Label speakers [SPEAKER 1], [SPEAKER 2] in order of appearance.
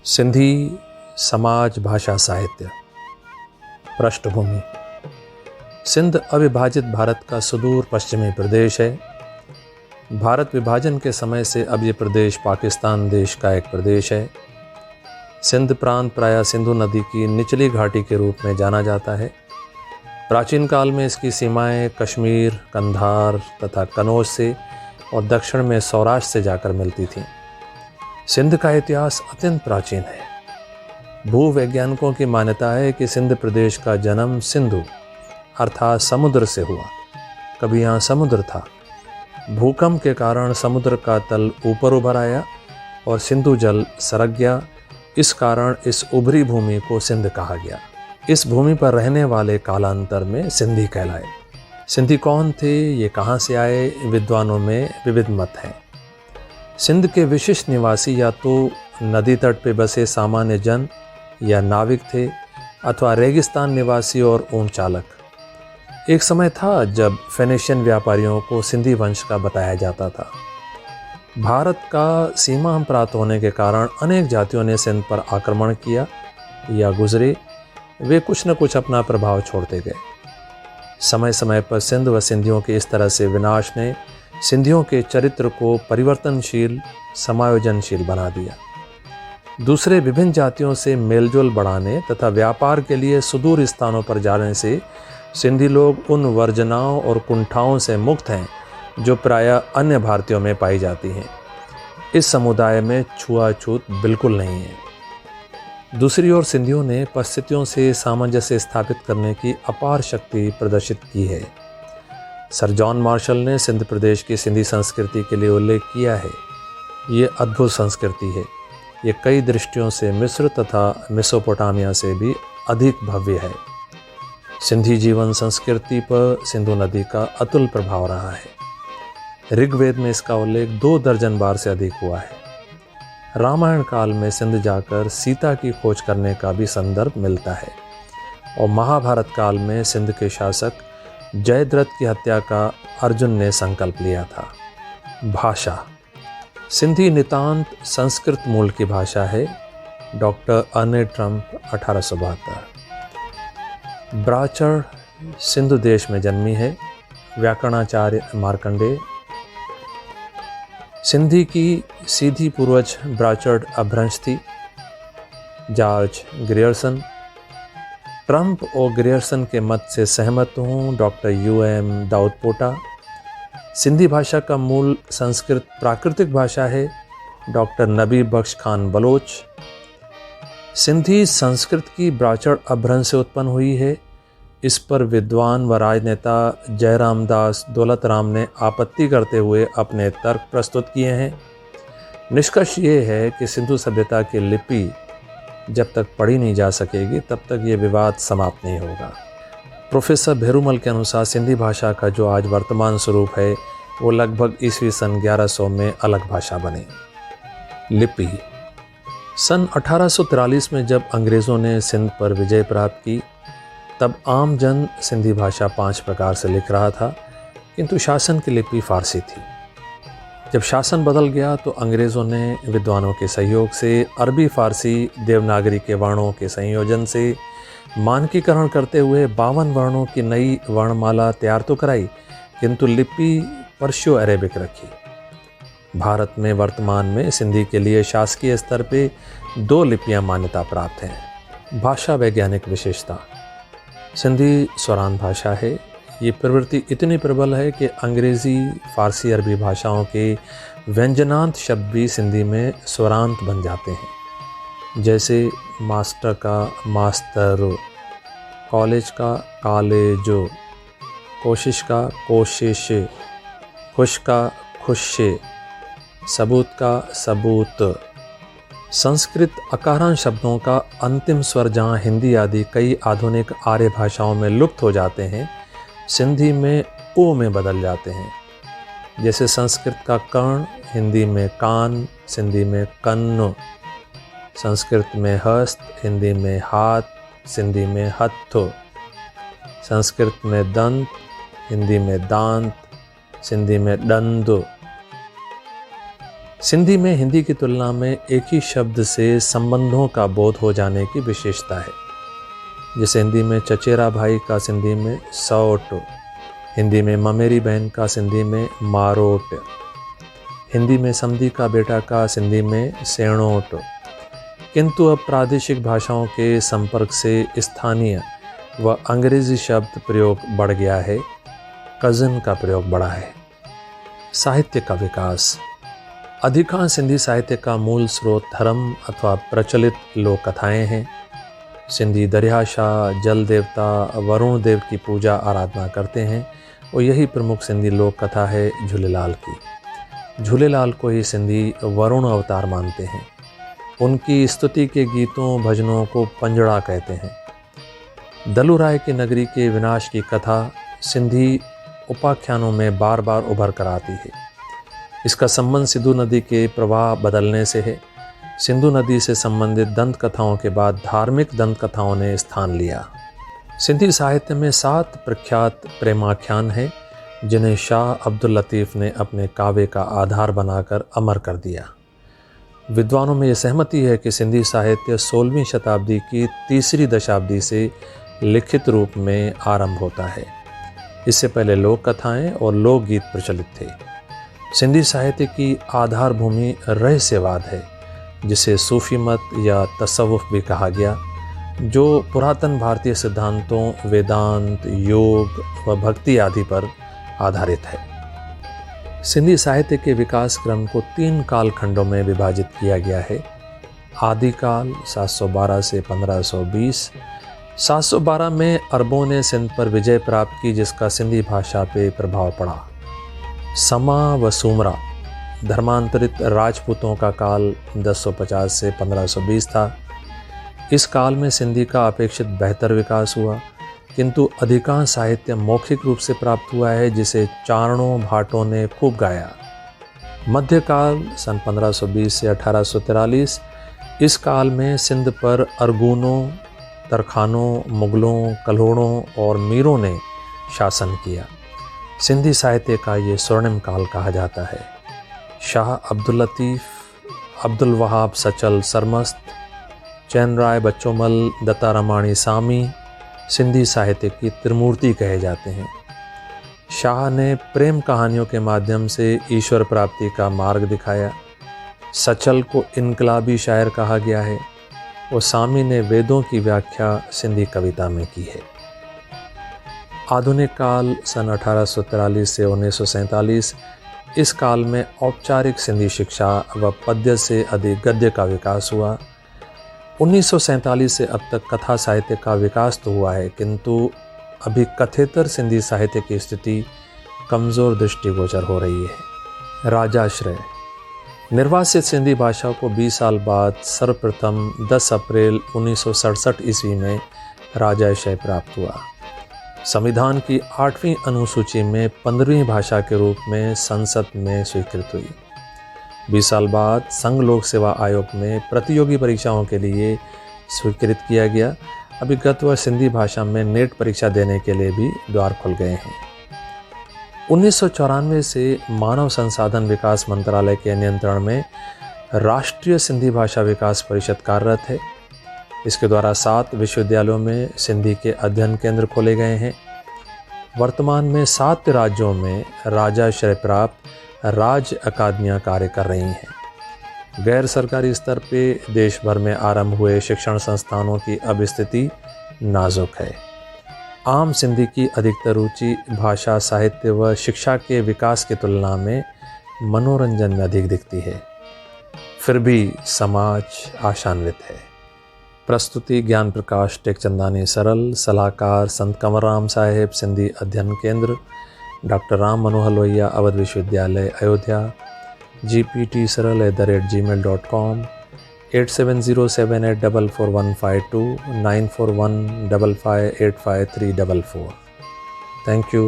[SPEAKER 1] सिंधी समाज भाषा साहित्य। पृष्ठभूमि। सिंध अविभाजित भारत का सुदूर पश्चिमी प्रदेश है। भारत विभाजन के समय से अब ये प्रदेश पाकिस्तान देश का एक प्रदेश है। सिंध प्रांत प्रायः सिंधु नदी की निचली घाटी के रूप में जाना जाता है। प्राचीन काल में इसकी सीमाएं कश्मीर, कंधार तथा कनौज से और दक्षिण में सौराष्ट्र से जाकर मिलती थीं। सिंध का इतिहास अत्यंत प्राचीन है। भूवैज्ञानिकों की मान्यता है कि सिंध प्रदेश का जन्म सिंधु अर्थात समुद्र से हुआ। कभी यहाँ समुद्र था। भूकंप के कारण समुद्र का तल ऊपर उभर आया और सिंधु जल सरक गया। इस कारण इस उभरी भूमि को सिंध कहा गया। इस भूमि पर रहने वाले कालांतर में सिंधी कहलाए। सिंधी कौन थे, ये कहाँ से आए, विद्वानों में विविध मत हैं। सिंध के विशिष्ट निवासी या तो नदी तट पे बसे सामान्य जन या नाविक थे अथवा रेगिस्तान निवासी और ऊंट चालक। एक समय था जब फेनिशियन व्यापारियों को सिंधी वंश का बताया जाता था। भारत का सीमा प्राप्त होने के कारण अनेक जातियों ने सिंध पर आक्रमण किया या गुजरे। वे कुछ न कुछ अपना प्रभाव छोड़ते गए। समय समय पर सिंध व सिंधियों के इस तरह से विनाश ने सिंधियों के चरित्र को परिवर्तनशील, समायोजनशील बना दिया। दूसरे विभिन्न जातियों से मेलजोल बढ़ाने तथा व्यापार के लिए सुदूर स्थानों पर जाने से सिंधी लोग उन वर्जनाओं और कुंठाओं से मुक्त हैं जो प्रायः अन्य भारतीयों में पाई जाती हैं। इस समुदाय में छुआछूत बिल्कुल नहीं है। दूसरी ओर सिंधियों ने परिस्थितियों से सामंजस्य स्थापित करने की अपार शक्ति प्रदर्शित की है। सर जॉन मार्शल ने सिंध प्रदेश की सिंधी संस्कृति के लिए उल्लेख किया है। ये अद्भुत संस्कृति है। ये कई दृष्टियों से मिस्र तथा मेसोपोटामिया से भी अधिक भव्य है। सिंधी जीवन संस्कृति पर सिंधु नदी का अतुल प्रभाव रहा है। ऋग्वेद में इसका उल्लेख 2 दर्जन बार से अधिक हुआ है। रामायण काल में सिंध जाकर सीता की खोज करने का भी संदर्भ मिलता है और महाभारत काल में सिंध के शासक जयद्रथ की हत्या का अर्जुन ने संकल्प लिया था। भाषा। सिंधी नितांत संस्कृत मूल की भाषा है। Doctor Arne Trump 1872। ब्राचड़ सिंधु देश में जन्मी है। व्याकरणाचार्य मार्कंडेय। सिंधी की सीधी पूर्वज ब्राचड़ अपभ्रंश थी। George Grierson. ट्रम्प और ग्रियर्सन के मत से सहमत हूँ। Doctor UM दाऊदपोटा। सिंधी भाषा का मूल संस्कृत प्राकृतिक भाषा है। डॉक्टर नबी बख्श खान बलोच। सिंधी संस्कृत की ब्राचड़ अपभ्रंश से उत्पन्न हुई है। इस पर विद्वान व राजनेता जयराम दास दौलतराम ने आपत्ति करते हुए अपने तर्क प्रस्तुत किए हैं। निष्कर्ष ये है कि सिंधु सभ्यता की लिपि जब तक पढ़ी नहीं जा सकेगी तब तक ये विवाद समाप्त नहीं होगा। प्रोफेसर भेरूमल के अनुसार सिंधी भाषा का जो आज वर्तमान स्वरूप है वो लगभग ईस्वी सन 1100 में अलग भाषा बने। लिपि। सन 1843 में जब अंग्रेज़ों ने सिंध पर विजय प्राप्त की तब आम जन सिंधी भाषा 5 प्रकार से लिख रहा था, किंतु शासन की लिपि फारसी थी। जब शासन बदल गया तो अंग्रेज़ों ने विद्वानों के सहयोग से अरबी फारसी देवनागरी के वर्णों के संयोजन से मानकीकरण करते हुए 52 वर्णों की नई वर्णमाला तैयार तो कराई, किंतु लिपि पर्शियो अरेबिक रखी। भारत में वर्तमान में सिंधी के लिए शासकीय स्तर पे 2 लिपियां मान्यता प्राप्त हैं। भाषा वैज्ञानिक विशेषता। सिंधी स्वरांत भाषा है। ये प्रवृत्ति इतनी प्रबल है कि अंग्रेज़ी, फारसी, अरबी भाषाओं के व्यंजनांत शब्द भी सिंधी में स्वरांत बन जाते हैं। जैसे मास्टर का मास्तर, कॉलेज का कॉलेजो, कोशिश का कोशिश, खुश का खुशे, सबूत का सबूत। संस्कृत अकारांत शब्दों का अंतिम स्वर जहाँ हिंदी आदि कई आधुनिक आर्य भाषाओं में लुप्त हो जाते हैं, सिंधी में ओ में बदल जाते हैं। जैसे संस्कृत का कर्ण हिंदी में कान, सिंधी में कन्न। संस्कृत में हस्त, हिंदी में हाथ, सिंधी में हथ। संस्कृत में दंत, हिंदी में दांत, सिंधी में दंद। सिंधी में हिंदी की तुलना में एक ही शब्द से संबंधों का बोध हो जाने की विशेषता है। जैसे हिंदी में चचेरा भाई का सिंधी में सौट, हिंदी में ममेरी बहन का सिंधी में मारोट, हिंदी में समधी का बेटा का सिंधी में सेणोट। किंतु अब प्रादेशिक भाषाओं के संपर्क से स्थानीय व अंग्रेजी शब्द प्रयोग बढ़ गया है, कज़न का प्रयोग बढ़ा है। साहित्य का विकास। अधिकांश सिंधी साहित्य का मूल स्रोत धर्म अथवा प्रचलित लोक कथाएँ हैं। सिंधी दरियाशाह, जल देवता, वरुण देव की पूजा आराधना करते हैं और यही प्रमुख सिंधी लोक कथा है झूलेलाल की। झूलेलाल को ही सिंधी वरुण अवतार मानते हैं। उनकी स्तुति के गीतों भजनों को पंजड़ा कहते हैं। दलुराय की नगरी के विनाश की कथा सिंधी उपाख्यानों में बार बार उभर कर आती है। इसका संबंध सिंधु नदी के प्रवाह बदलने से है। सिंधु नदी से संबंधित दंत कथाओं के बाद धार्मिक दंत कथाओं ने स्थान लिया। सिंधी साहित्य में 7 प्रख्यात प्रेमाख्यान हैं, जिन्हें शाह अब्दुल लतीफ़ ने अपने काव्य का आधार बनाकर अमर कर दिया। विद्वानों में यह सहमति है कि सिंधी साहित्य 16वीं शताब्दी की तीसरी दशाब्दी से लिखित रूप में आरंभ होता है। इससे पहले लोक कथाएँ और लोकगीत प्रचलित थे। सिंधी साहित्य की आधार भूमि रहस्यवाद है, जिसे सूफी मत या तसव्वुफ भी कहा गया, जो पुरातन भारतीय सिद्धांतों वेदांत, योग व भक्ति आदि पर आधारित है। सिंधी साहित्य के विकास क्रम को 3 कालखंडों में विभाजित किया गया है। आदिकाल 712 से 1520। 712 में अरबों ने सिंध पर विजय प्राप्त की, जिसका सिंधी भाषा पे प्रभाव पड़ा। समा व सुमरा धर्मांतरित राजपूतों का काल 1050 से 1520 था। इस काल में सिंधी का अपेक्षित बेहतर विकास हुआ, किंतु अधिकांश साहित्य मौखिक रूप से प्राप्त हुआ है, जिसे चारणों भाटों ने खूब गाया। मध्यकाल सन 1520 से 1843। इस काल में सिंध पर अरगूनों, तरखानों, मुगलों, कल्होड़ों और मीरों ने शासन किया। सिंधी साहित्य का ये स्वर्णिम काल कहा जाता है। शाह अब्दुल लतीफ़, अब्दुल वहाब सचल सरमस्त, चैन राय बच्चोमल, दत्ता रमाणी सामी सिंधी साहित्य की त्रिमूर्ति कहे जाते हैं। शाह ने प्रेम कहानियों के माध्यम से ईश्वर प्राप्ति का मार्ग दिखाया। सचल को इनकलाबी शायर कहा गया है और सामी ने वेदों की व्याख्या सिंधी कविता में की है। आधुनिक काल सन 1843 से 1947। इस काल में औपचारिक सिंधी शिक्षा व पद्य से अधिक गद्य का विकास हुआ। 1947 से अब तक कथा साहित्य का विकास तो हुआ है, किंतु अभी कथेतर सिंधी साहित्य की स्थिति कमज़ोर दृष्टिगोचर हो रही है। राजाश्रय। निर्वासित सिंधी भाषा को 20 साल बाद सर्वप्रथम 10 अप्रैल 1967 ईस्वी में राजाश्रय प्राप्त हुआ। संविधान की 8वीं अनुसूची में 15वीं भाषा के रूप में संसद में स्वीकृत हुई। 20 साल बाद संघ लोक सेवा आयोग में प्रतियोगी परीक्षाओं के लिए स्वीकृत किया गया। अभी गत वर्ष सिंधी भाषा में नेट परीक्षा देने के लिए भी द्वार खुल गए हैं। 1994 से मानव संसाधन विकास मंत्रालय के नियंत्रण में राष्ट्रीय सिंधी भाषा विकास परिषद कार्यरत है। इसके द्वारा 7 विश्वविद्यालयों में सिंधी के अध्ययन केंद्र खोले गए हैं। वर्तमान में 7 राज्यों में राजाश्रय प्राप्त राज्य अकादमियाँ कार्य कर रही हैं। गैर सरकारी स्तर पे देश भर में आरंभ हुए शिक्षण संस्थानों की अब स्थिति नाजुक है। आम सिंधी की अधिकतर रुचि भाषा, साहित्य व शिक्षा के विकास की तुलना में मनोरंजन में अधिक दिखती है। फिर भी समाज आशान्वित है। प्रस्तुति ज्ञान प्रकाश टेकचंदानी सरल। सलाहकार संत कंवरराम साहिब, सिंधी अध्ययन केंद्र, डॉक्टर राम मनोहर लोहिया, अवध विश्वविद्यालय अयोध्या। gptsaral@gmail.com 8707844152 94155858344। Thank you.